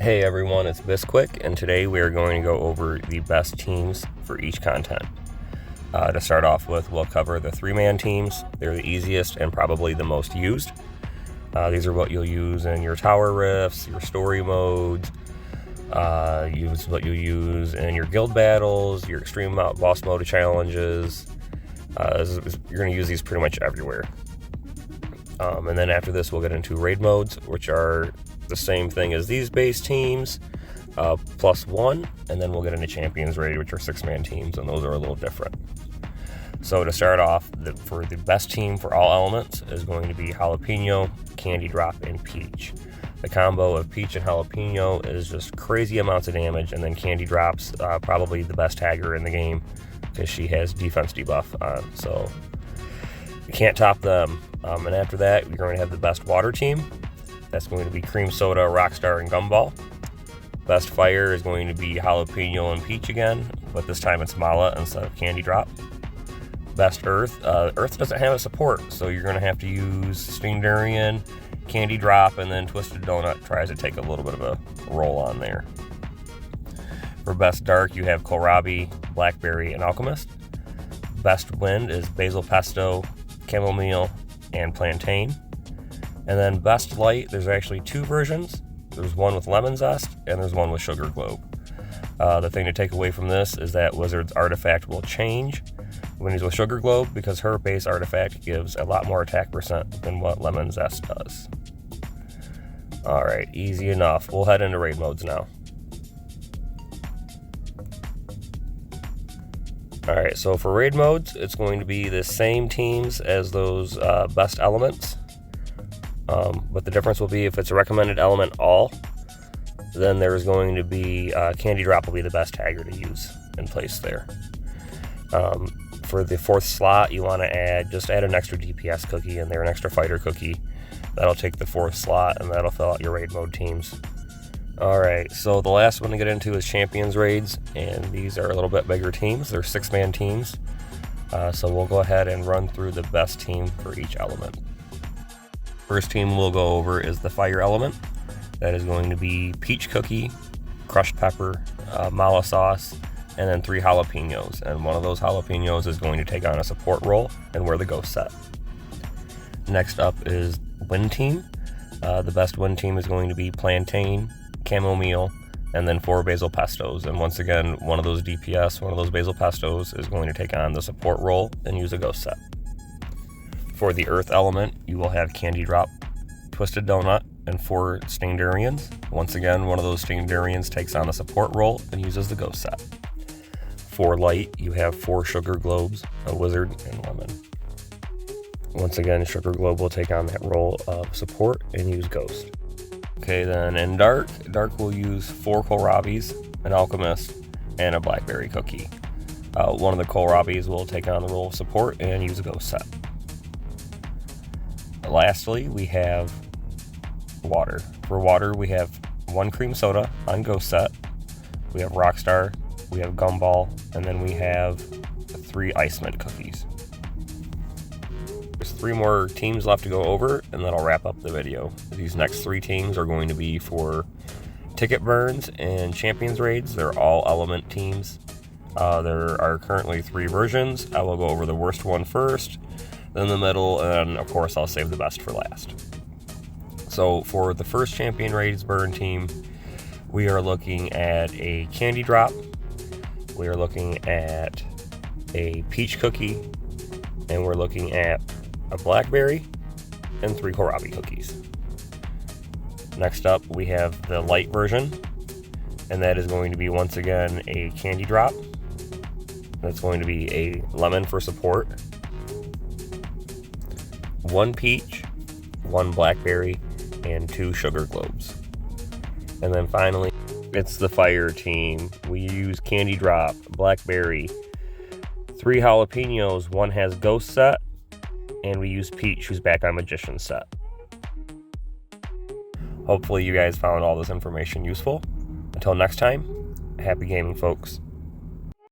Hey everyone, it's Bisquick, and today we are going to go over the best teams for each content. To start off with, we'll cover the 3-man teams. They're the easiest and probably the most used. These are what you'll use in your tower rifts, your story modes, use what you'll use in your guild battles, your extreme boss mode challenges. You're going to use these pretty much everywhere. And then after this, we'll get into raid modes, which are the same thing as these base teams, +1, and then we'll get into champions raid, which are 6-man teams, and those are a little different. So to start off, for the best team for all elements is going to be Jalapeno, Candy Drop, and Peach. The combo of Peach and Jalapeno is just crazy amounts of damage, and then Candy Drop's probably the best tagger in the game because she has defense debuff on, so you can't top them. And after that, you're going to have the best water team. That's going to be Cream Soda, Rockstar, and Gumball. Best fire is going to be Jalapeno and Peach again, but this time it's Mala instead of Candy Drop. Best Earth. Earth doesn't have a support, so you're going to have to use Steam Durian, Candy Drop, and then Twisted Donut tries to take a little bit of a roll on there. For Best Dark, you have Kohlrabi, Blackberry, and Alchemist. Best Wind is Basil Pesto, Chamomile, and Plantain. And then Best Light, there's actually 2 versions. There's one with Lemon Zest, and there's one with Sugar Globe. The thing to take away from this is that Wizard's artifact will change when he's with Sugar Globe because her base artifact gives a lot more attack percent than what Lemon Zest does. Alright, easy enough. We'll head into raid modes now. Alright, so for raid modes, it's going to be the same teams as those best elements. But the difference will be if it's a recommended element all, then there's going to be Candy Drop will be the best tagger to use in place there. For the 4th slot, you want to add an extra DPS cookie in there, an extra fighter cookie. That'll take the 4th slot and that'll fill out your raid mode teams. Alright, so the last one to get into is champions raids, and these are a little bit bigger teams. They're 6-man teams. So we'll go ahead and run through the best team for each element. First team we'll go over is the fire element. That is going to be Peach Cookie, Crushed Pepper, Mala Sauce, and then 3 jalapenos. And one of those jalapenos is going to take on a support role and wear the ghost set. Next up is Wind Team. The best Wind Team is going to be Plantain, Chamomile, and then 4 Basil Pestos. And once again, one of those DPS, one of those Basil Pestos is going to take on the support role and use a ghost set. For the Earth element, you will have Candy Drop, Twisted Donut, and 4 Steam Durians. Once again, one of those Steam Durians takes on the support role and uses the ghost set. For Light, you have 4 Sugar Globes, a Wizard, and Lemon. Once again, Sugar Globe will take on that role of support and use Ghost. Okay, then in Dark will use 4 Kohlrabis, an Alchemist, and a Blackberry cookie. One of the Kohlrabis will take on the role of support and use a ghost set. Lastly, we have Water. For Water, we have 1 Cream Soda on ghost set. We have Rockstar, we have Gumball, and then we have 3 Ice Mint cookies. There's 3 more teams left to go over, and that'll wrap up the video. These next 3 teams are going to be for Ticket Burns and Champions Raids. They're all element teams. There are currently 3 versions. I will go over the worst one first, then the middle, and of course I'll save the best for last. So for the first Champion Raids Burn team, we are looking at a Candy Drop, we are looking at a Peach Cookie, and we're looking at a Blackberry, and 3 Kohlrabi cookies. Next up, we have the light version, and that is going to be once again a Candy Drop. That's going to be a Lemon for support, 1 Peach, 1 Blackberry, and 2 Sugar Globes. And then finally, it's the fire team. We use Candy Drop, Blackberry, 3 jalapenos, 1 has ghost set, and we use Peach, who's back on Magician set. Hopefully you guys found all this information useful. Until next time, happy gaming, folks.